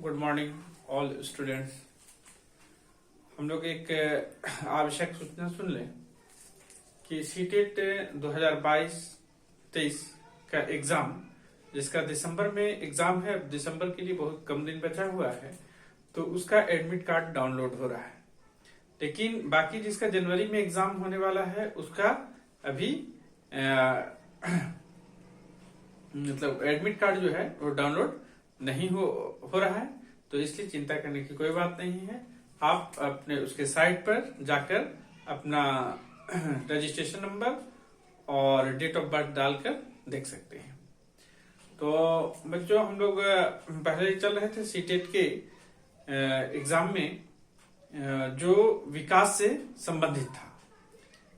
Good morning all students. हम लोग एक आवश्यक सूचना सुन लें कि सीटेट 2022-23 का एग्जाम, जिसका दिसंबर में एग्जाम है, दिसंबर के लिए बहुत कम दिन बचा हुआ है, तो उसका एडमिट कार्ड डाउनलोड हो रहा है। लेकिन बाकी जिसका जनवरी में एग्जाम होने वाला है उसका अभी मतलब एडमिट कार्ड जो है वो डाउनलोड नहीं हो रहा है। तो इसलिए चिंता करने की कोई बात नहीं है। आप अपने उसके साइट पर जाकर अपना रजिस्ट्रेशन नंबर और डेट ऑफ बर्थ डालकर देख सकते हैं। तो बच्चों, हम लोग पहले चल रहे थे सीटेट के एग्जाम में जो विकास से संबंधित था,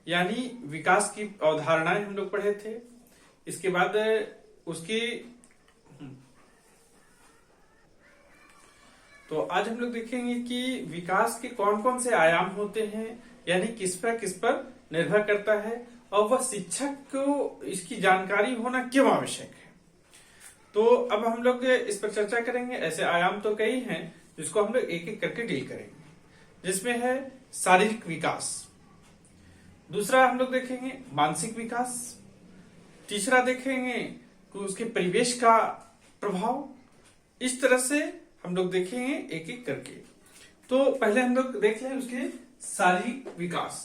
यानी विकास की अवधारणाएं हम लोग पढ़े थे। इसके बाद उसकी तो आज हम लोग देखेंगे कि विकास के कौन कौन से आयाम होते हैं, यानी किस पर निर्भर करता है, और वह शिक्षक को इसकी जानकारी होना क्यों आवश्यक है। तो अब हम लोग इस पर चर्चा करेंगे। ऐसे आयाम तो कई हैं जिसको हम लोग एक एक करके डील करेंगे, जिसमें है शारीरिक विकास, दूसरा हम लोग देखेंगे मानसिक विकास, तीसरा देखेंगे कि उसके परिवेश का प्रभाव। इस तरह से हम लोग देखेंगे एक एक करके। तो पहले हम लोग देख लें उसके शारीरिक विकास।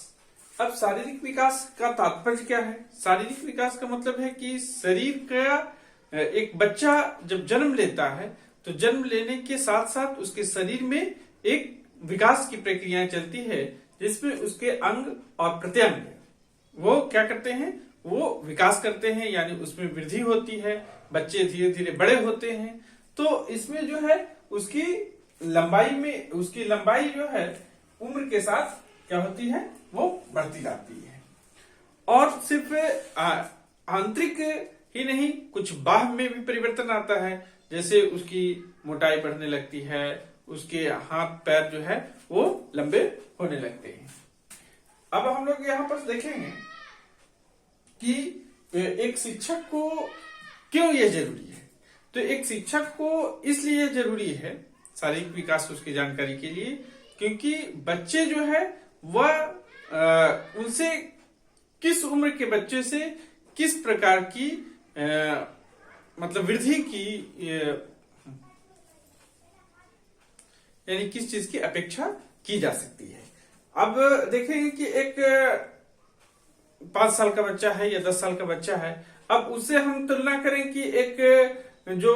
अब शारीरिक विकास का तात्पर्य क्या है? शारीरिक विकास का मतलब है कि शरीर का एक बच्चा जब जन्म लेता है तो जन्म लेने के साथ साथ उसके शरीर में एक विकास की प्रक्रियाएं चलती है, जिसमें उसके अंग और प्रत्यंग वो क्या करते हैं, वो विकास करते हैं, यानी उसमें वृद्धि होती है। बच्चे धीरे धीरे बड़े होते हैं, तो इसमें जो है उसकी लंबाई जो है उम्र के साथ क्या होती है, वो बढ़ती जाती है। और सिर्फ आंतरिक ही नहीं, कुछ बाह्य में भी परिवर्तन आता है। जैसे उसकी मोटाई बढ़ने लगती है, उसके हाथ पैर जो है वो लंबे होने लगते हैं। अब हम लोग यहाँ पर देखेंगे कि एक शिक्षक को क्यों यह जरूरी है। तो एक शिक्षक को इसलिए जरूरी है शारीरिक विकास उसकी जानकारी के लिए, क्योंकि बच्चे जो है वह उनसे किस उम्र के बच्चे से किस प्रकार की मतलब वृद्धि की यानी किस चीज की अपेक्षा की जा सकती है। अब देखेंगे कि एक 5 साल का बच्चा है या 10 साल का बच्चा है, अब उससे हम तुलना करें कि एक जो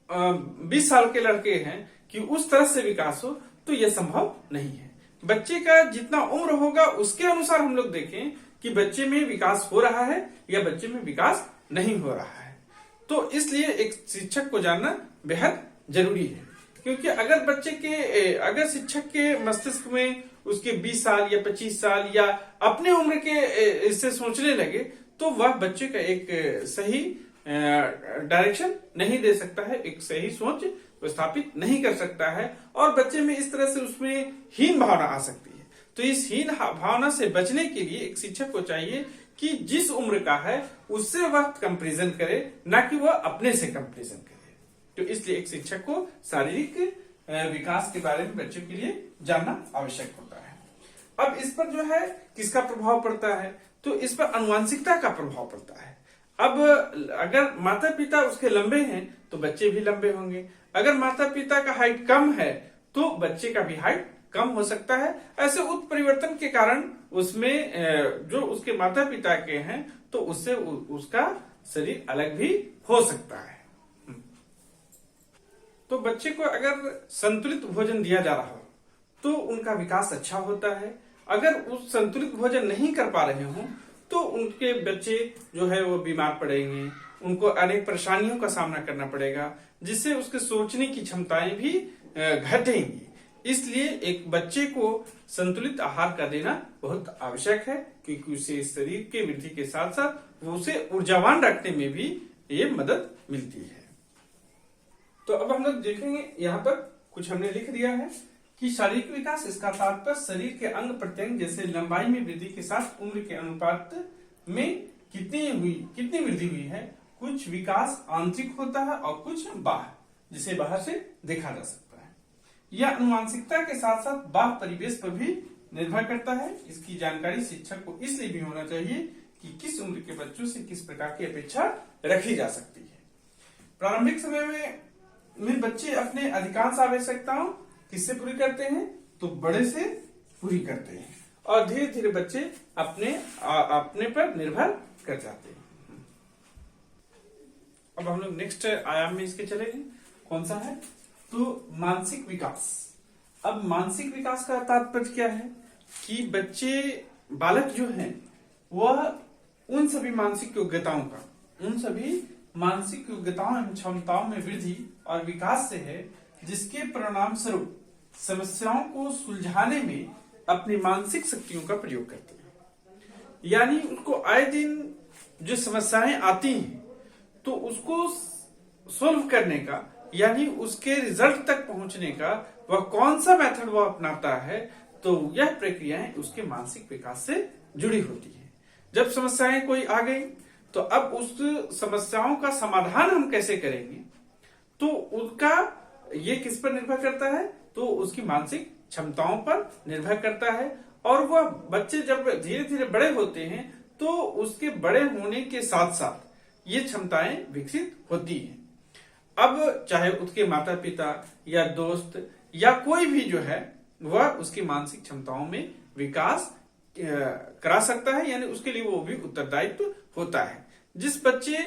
20 साल के लड़के हैं कि उस तरह से विकास हो, तो यह संभव नहीं है। बच्चे का जितना उम्र होगा उसके अनुसार हम लोग देखें कि बच्चे में विकास हो रहा है या बच्चे में विकास नहीं हो रहा है। तो इसलिए एक शिक्षक को जानना बेहद जरूरी है, क्योंकि अगर शिक्षक के मस्तिष्क में उसके 20 साल या 25 साल या अपने उम्र के इससे सोचने लगे, तो वह बच्चे का एक सही डायरेक्शन नहीं दे सकता है, एक सही सोच स्थापित नहीं कर सकता है, और बच्चे में इस तरह से उसमें हीन भावना आ सकती है। तो इस हीन भावना से बचने के लिए एक शिक्षक को चाहिए कि जिस उम्र का है उससे वह कंपेरिजन करे, ना कि वह अपने से कंपेरिजन करे। तो इसलिए एक शिक्षक को शारीरिक विकास के बारे में बच्चों के लिए जानना आवश्यक होता है। अब इस पर जो है किसका प्रभाव पड़ता है, तो इस पर आनुवंशिकता का प्रभाव पड़ता है। अब अगर माता पिता उसके लंबे हैं तो बच्चे भी लंबे होंगे। अगर माता पिता का हाइट कम है तो बच्चे का भी हाइट कम हो सकता है। ऐसे उत्परिवर्तन के कारण उसमें जो उसके माता पिता के हैं तो उससे उसका शरीर अलग भी हो सकता है। तो बच्चे को अगर संतुलित भोजन दिया जा रहा हो तो उनका विकास अच्छा होता है। अगर उस संतुलित भोजन नहीं कर पा रहे हों तो उनके बच्चे जो है वो बीमार पड़ेंगे, उनको अनेक परेशानियों का सामना करना पड़ेगा, जिससे उसके सोचने की क्षमताएं भी घटेंगी। इसलिए एक बच्चे को संतुलित आहार का देना बहुत आवश्यक है, क्योंकि उसे शरीर के वृद्धि के साथ साथ वो उसे ऊर्जावान रखने में भी ये मदद मिलती है। तो अब हम लोग देखेंगे, यहाँ पर कुछ हमने लिख दिया है कि शारीरिक विकास, इसका तात्पर्य शरीर के अंग प्रत्यंग जैसे लंबाई में वृद्धि के साथ उम्र के अनुपात में कितनी वृद्धि हुई है। कुछ विकास आंतरिक होता है और कुछ बाह्य। जिसे बाहर से देखा जा सकता है। यह अनुवांशिकता के साथ साथ बाह्य परिवेश पर भी निर्भर करता है। इसकी जानकारी शिक्षक को इसलिए भी होना चाहिए कि किस उम्र के बच्चों से किस प्रकार की अपेक्षा रखी जा सकती है। प्रारंभिक समय में बच्चे अपने अधिकांश आवश्यकताओं किससे पूरी करते हैं, तो बड़े से पूरी करते हैं, और धीरे धीरे बच्चे अपने पर निर्भर कर जाते हैं। अब हम लोग नेक्स्ट आयाम में इसके चलेंगे। कौन सा है, तो मानसिक विकास। अब मानसिक विकास का तात्पर्य क्या है कि बच्चे बालक जो हैं वह उन सभी मानसिक योग्यताओं एवं क्षमताओं में वृद्धि और विकास से है जिसके परिणाम स्वरूप समस्याओं को सुलझाने में अपनी मानसिक शक्तियों का प्रयोग करते हैं। यानी उनको आए दिन जो समस्याएं आती हैं तो उसको सोल्व करने का, यानी उसके रिजल्ट तक पहुंचने का वह कौन सा मेथड वह अपनाता है, तो यह प्रक्रियाएं उसके मानसिक विकास से जुड़ी होती है। जब समस्याएं कोई आ गई तो अब उस समस्याओं का समाधान हम कैसे करेंगे, तो उसका ये किस पर निर्भर करता है, तो उसकी मानसिक क्षमताओं पर निर्भर करता है। और वह बच्चे जब धीरे धीरे बड़े होते हैं तो उसके बड़े होने के साथ साथ ये क्षमताएं विकसित होती हैं। अब चाहे उसके माता पिता या दोस्त या कोई भी जो है वह उसकी मानसिक क्षमताओं में विकास करा सकता है, यानी उसके लिए वो भी उत्तरदायित्व होता है। जिस बच्चे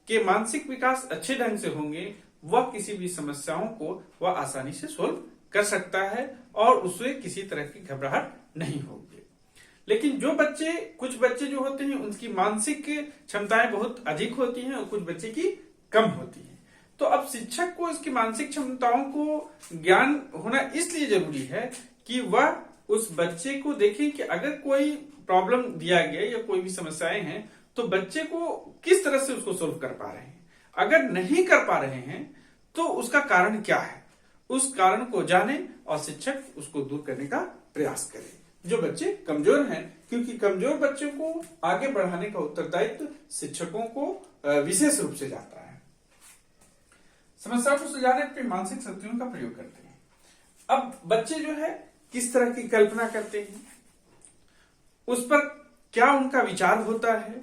के मानसिक विकास अच्छे ढंग से होंगे वह किसी भी समस्याओं को वह आसानी से सोल्व कर सकता है और उससे किसी तरह की घबराहट नहीं होगी। लेकिन कुछ बच्चे जो होते हैं उनकी मानसिक क्षमताएं बहुत अधिक होती हैं और कुछ बच्चे की कम होती हैं। तो अब शिक्षक को इसकी मानसिक क्षमताओं को ज्ञान होना इसलिए जरूरी है कि वह उस बच्चे को देखे कि अगर कोई प्रॉब्लम दिया गया या कोई भी समस्याएं हैं तो बच्चे को किस तरह से उसको सोल्व कर पा रहे हैं। अगर नहीं कर पा रहे हैं तो उसका कारण क्या है, उस कारण को जाने और शिक्षक उसको दूर करने का प्रयास करे। जो बच्चे कमजोर हैं, क्योंकि कमजोर बच्चों को आगे बढ़ाने का उत्तरदायित्व शिक्षकों को विशेष रूप से जाता है। समस्या को सुलझाने अपनी मानसिक शक्तियों का प्रयोग करते हैं। अब बच्चे जो है किस तरह की कल्पना करते हैं, उस पर क्या उनका विचार होता है,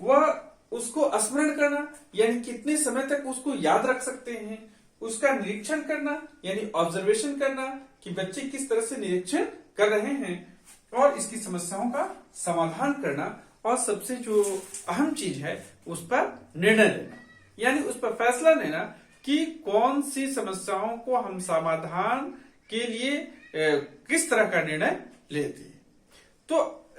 वह उसको स्मरण करना यानी कितने समय तक उसको याद रख सकते हैं, उसका निरीक्षण करना यानी ऑब्जर्वेशन करना कि बच्चे किस तरह से निरीक्षण कर रहे हैं, और इसकी समस्याओं का समाधान करना, और सबसे जो अहम चीज है उस पर निर्णय लेना, यानी उस पर फैसला लेना कि कौन सी समस्याओं को हम समाधान के लिए किस तरह का निर्णय लेते हैं। तो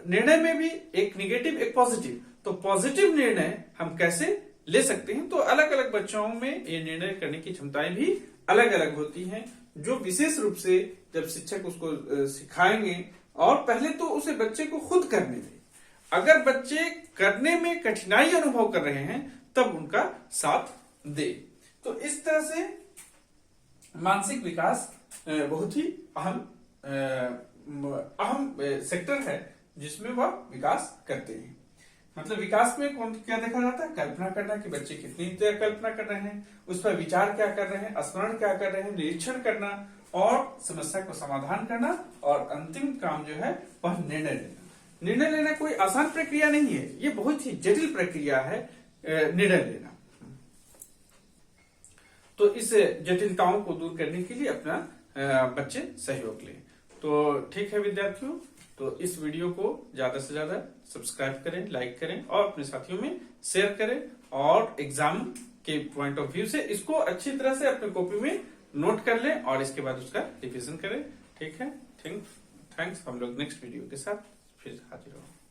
निर्णय में भी एक निगेटिव एक पॉजिटिव, तो पॉजिटिव निर्णय हम कैसे ले सकते हैं, तो अलग अलग बच्चों में ये निर्णय करने की क्षमताएं भी अलग अलग होती हैं, जो विशेष रूप से जब शिक्षक उसको सिखाएंगे और पहले तो उसे बच्चे को खुद करने दें। अगर बच्चे करने में कठिनाई अनुभव कर रहे हैं तब उनका साथ दे। तो इस तरह से मानसिक विकास बहुत ही अहम सेक्टर है जिसमें वह विकास करते हैं। मतलब विकास में क्या देखा जाता है, कल्पना करना कि बच्चे कितनी देर कल्पना कर रहे हैं, उस पर विचार क्या कर रहे हैं, स्मरण क्या कर रहे हैं, निरीक्षण करना और समस्या को समाधान करना, और अंतिम काम जो है वह निर्णय लेना। निर्णय लेना कोई आसान प्रक्रिया नहीं है, ये बहुत ही जटिल प्रक्रिया है निर्णय लेना। तो इस जटिलताओं को दूर करने के लिए अपना बच्चे सहयोग लें। तो ठीक है विद्यार्थियों, तो इस वीडियो को ज्यादा से ज्यादा सब्सक्राइब करें, लाइक करें और अपने साथियों में शेयर करें, और एग्जाम के पॉइंट ऑफ व्यू से इसको अच्छी तरह से अपने कॉपी में नोट कर लें और इसके बाद उसका रिवीजन करें। ठीक है, थैंक्स। हम लोग नेक्स्ट वीडियो के साथ फिर हाजिर होंगे।